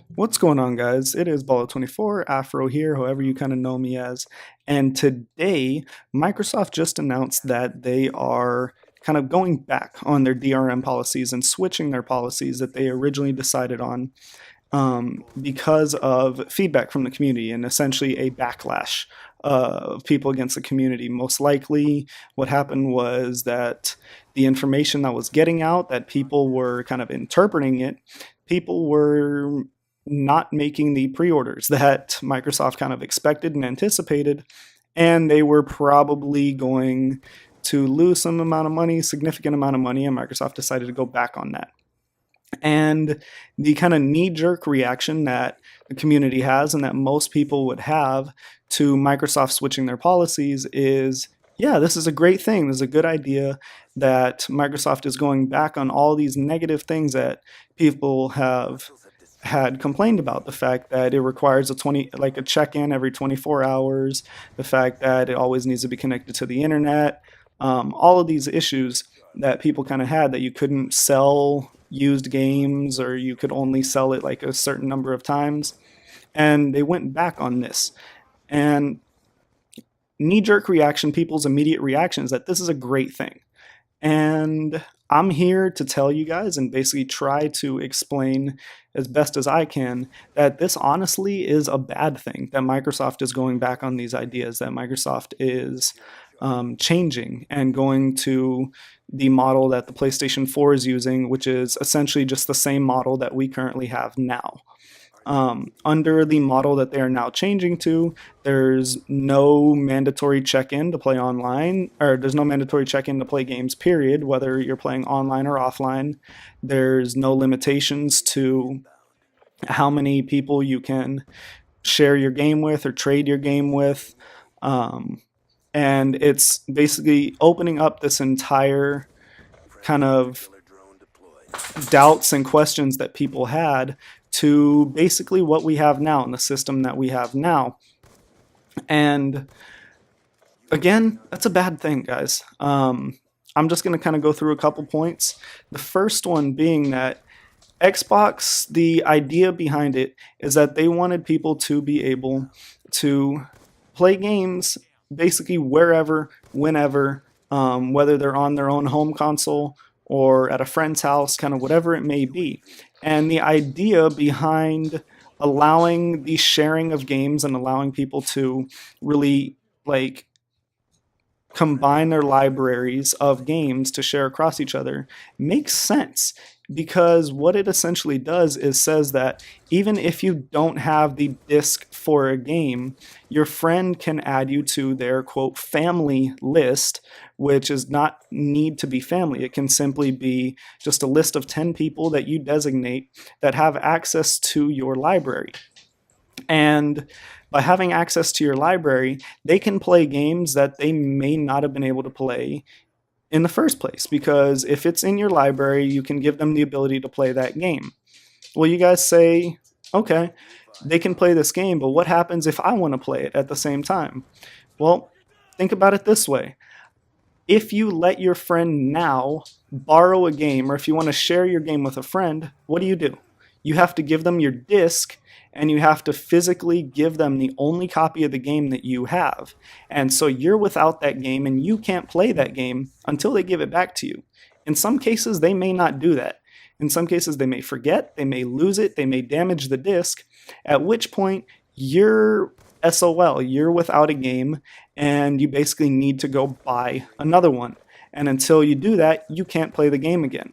What's going on, guys? It is Baller24, Afro here, however you kind of know me as. And today, Microsoft just announced that they are kind of going back on their DRM policies and switching their policies that they originally decided on because of feedback from the community and essentially a backlash of people against the community. Most likely, what happened was that the information that was getting out, that people were kind of interpreting it, people were not making the pre-orders that Microsoft kind of expected and anticipated, and they were probably going to lose some amount of money, significant amount of money, and Microsoft decided to go back on that. And the kind of knee jerk reaction that the community has and that most people would have to Microsoft switching their policies is, yeah, this is a great thing. This is a good idea that Microsoft is going back on all these negative things that people have had complained about. The fact that it requires a check-in every 24 hours, the fact that it always needs to be connected to the internet, all of these issues that people kind of had, that you couldn't sell used games or you could only sell it like a certain number of times. And they went back on this. And knee-jerk reaction, people's immediate reaction is that this is a great thing. And I'm here to tell you guys and basically try to explain as best as I can that this honestly is a bad thing, that Microsoft is going back on these ideas, that Microsoft is changing and going to the model that the PlayStation 4 is using, which is essentially just the same model that we currently have now. Under the model that they are now changing to, there's no mandatory check-in to play online, or there's no mandatory check-in to play games, period, whether you're playing online or offline. There's no limitations to how many people you can share your game with or trade your game with. And it's basically opening up this entire kind of doubts and questions that people had to basically what we have now and the system that we have now. And again, that's a bad thing, guys. I'm just going to kind of go through a couple points. The first one being that Xbox, the idea behind it is that they wanted people to be able to play games basically wherever, whenever, whether they're on their own home console or at a friend's house, kind of whatever it may be. And the idea behind allowing the sharing of games and allowing people to really like combine their libraries of games to share across each other makes sense, because what it essentially does is says that even if you don't have the disc for a game, your friend can add you to their quote family list, which is not need to be family. It can simply be just a list of 10 people that you designate that have access to your library. And by having access to your library, they can play games that they may not have been able to play in the first place, because if it's in your library, you can give them the ability to play that game. Well, you guys say, okay, they can play this game, but what happens if I want to play it at the same time? Well, think about it this way. If you let your friend now borrow a game, or if you want to share your game with a friend, what do? You have to give them your disc, and you have to physically give them the only copy of the game that you have. And so you're without that game, and you can't play that game until they give it back to you. In some cases, they may not do that. In some cases, they may forget, they may lose it, they may damage the disc, at which point you're SOL, you're without a game, and you basically need to go buy another one. And until you do that, you can't play the game again.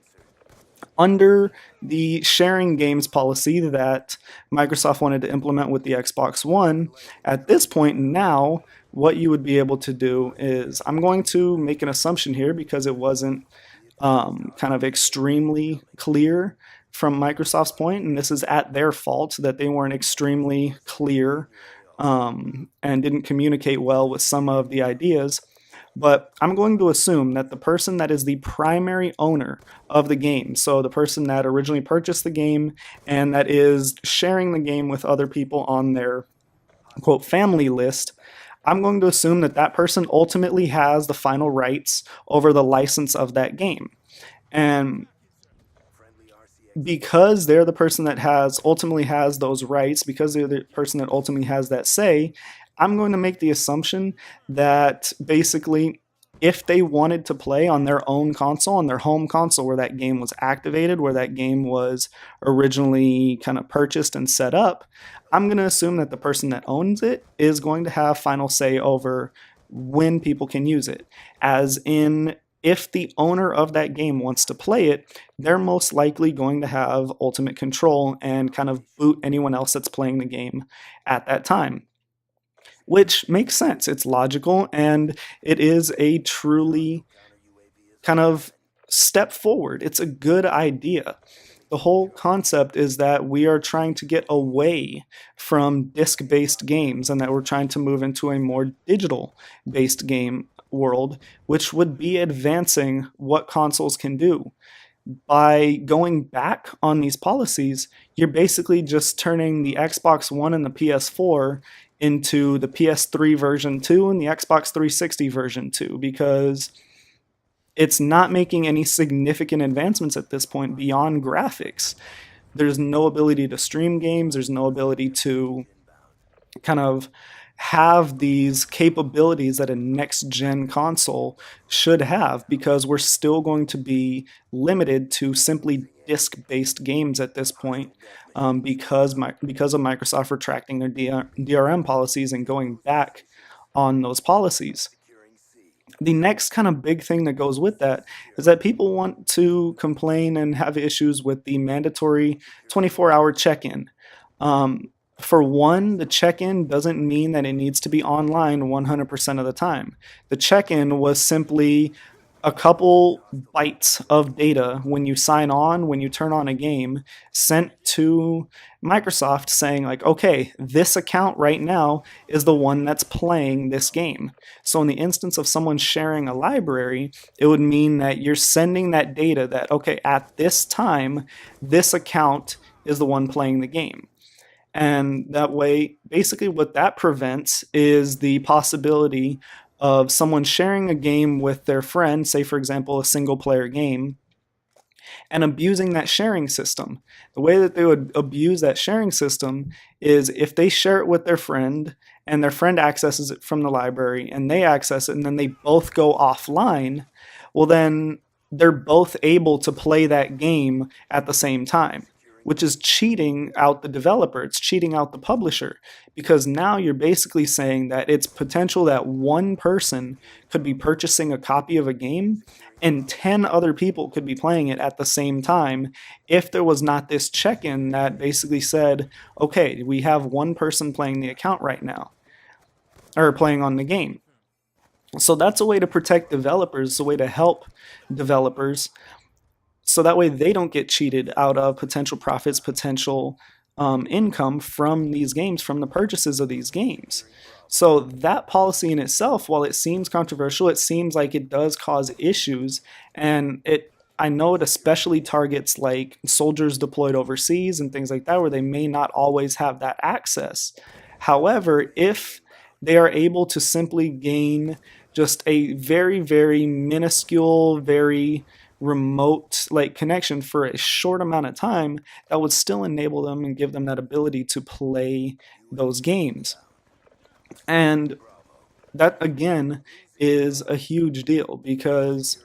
Under the sharing games policy that Microsoft wanted to implement with the Xbox One, at this point now, what you would be able to do is, I'm going to make an assumption here because it wasn't kind of extremely clear from Microsoft's point, and this is at their fault that they weren't extremely clear and didn't communicate well with some of the ideas. But I'm going to assume that the person that is the primary owner of the game, so the person that originally purchased the game and that is sharing the game with other people on their quote family list, I'm going to assume that that person ultimately has the final rights over the license of that game. And because they're the person that has ultimately has those rights, because they're the person that ultimately has that say, I'm going to make the assumption that basically if they wanted to play on their own console, on their home console where that game was activated, where that game was originally kind of purchased and set up, I'm going to assume that the person that owns it is going to have final say over when people can use it. As in, if the owner of that game wants to play it, they're most likely going to have ultimate control and kind of boot anyone else that's playing the game at that time, which makes sense. It's logical, and it is a truly kind of step forward. It's a good idea. The whole concept is that we are trying to get away from disc based games and that we're trying to move into a more digital based game world, which would be advancing what consoles can do. By going back on these policies, you're basically just turning the Xbox One and the PS4 into the PS3 version 2 and the Xbox 360 version 2, because it's not making any significant advancements at this point beyond graphics. There's no ability to stream games, there's no ability to kind of have these capabilities that a next gen console should have, because we're still going to be limited to simply disc based games at this point, because of Microsoft retracting their DRM policies and going back on those policies. The next kind of big thing that goes with that is that people want to complain and have issues with the mandatory 24-hour check-in. For one, the check-in doesn't mean that it needs to be online 100% of the time. The check-in was simply a couple bytes of data when you sign on, when you turn on a game, sent to Microsoft saying like, okay, this account right now is the one that's playing this game. So in the instance of someone sharing a library, it would mean that you're sending that data that, okay, at this time, this account is the one playing the game. And that way, basically what that prevents is the possibility of someone sharing a game with their friend, say for example, a single player game, and abusing that sharing system. The way that they would abuse that sharing system is if they share it with their friend and their friend accesses it from the library and they access it and then they both go offline, well then they're both able to play that game at the same time, which is cheating out the developer. It's cheating out the publisher, because now you're basically saying that it's potential that one person could be purchasing a copy of a game and 10 other people could be playing it at the same time if there was not this check-in that basically said, okay, we have one person playing the account right now, or playing on the game. So that's a way to protect developers, a way to help developers, so that way they don't get cheated out of potential profits, potential income from these games, from the purchases of these games. So that policy in itself, while it seems controversial, it seems like it does cause issues, and I know it especially targets like soldiers deployed overseas and things like that, where they may not always have that access. However, if they are able to simply gain just a very, very minuscule, very remote like connection for a short amount of time, that would still enable them and give them that ability to play those games. And that again is a huge deal, because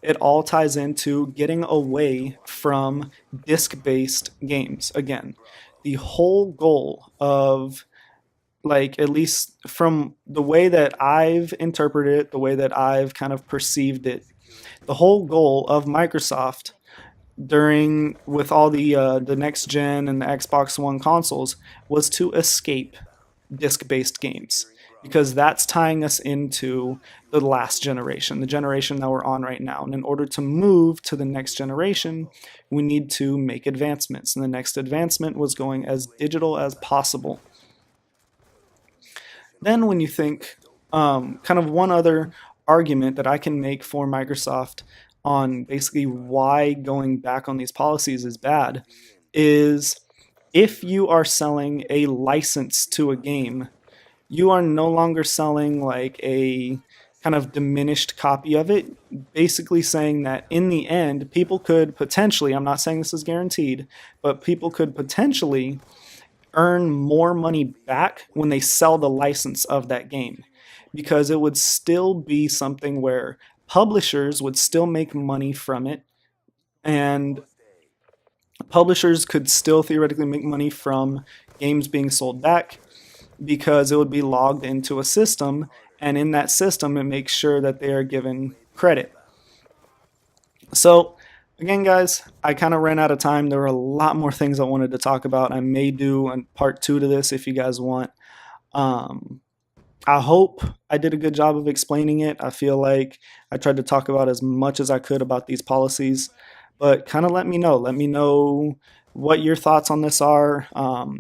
it all ties into getting away from disc-based games. Again, the whole goal of, like, at least from the way that I've interpreted it, the way that I've kind of perceived it, the whole goal of Microsoft during with all the next gen and the Xbox One consoles was to escape disc-based games, because that's tying us into the last generation, the generation that we're on right now. And in order to move to the next generation, we need to make advancements. And the next advancement was going as digital as possible. Then when you think, kind of one other argument that I can make for Microsoft on basically why going back on these policies is bad is, if you are selling a license to a game, you are no longer selling like a kind of diminished copy of it, basically saying that in the end, people could potentially, I'm not saying this is guaranteed, but people could potentially earn more money back when they sell the license of that game, because it would still be something where publishers would still make money from it, and publishers could still theoretically make money from games being sold back because it would be logged into a system, and in that system it makes sure that they are given credit. So again, guys, I kind of ran out of time. There were a lot more things I wanted to talk about. I may do a part 2 to this if you guys want. um, I hope I did a good job of explaining it. I feel like I tried to talk about as much as I could about these policies, but kind of let me know. Let me know what your thoughts on this are.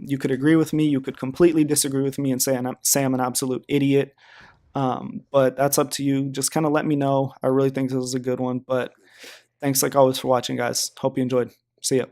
You could agree with me, you could completely disagree with me and say I'm an absolute idiot. But that's up to you. Just kind of let me know. I really think this is a good one. But thanks, like always, for watching, guys. Hope you enjoyed. See ya.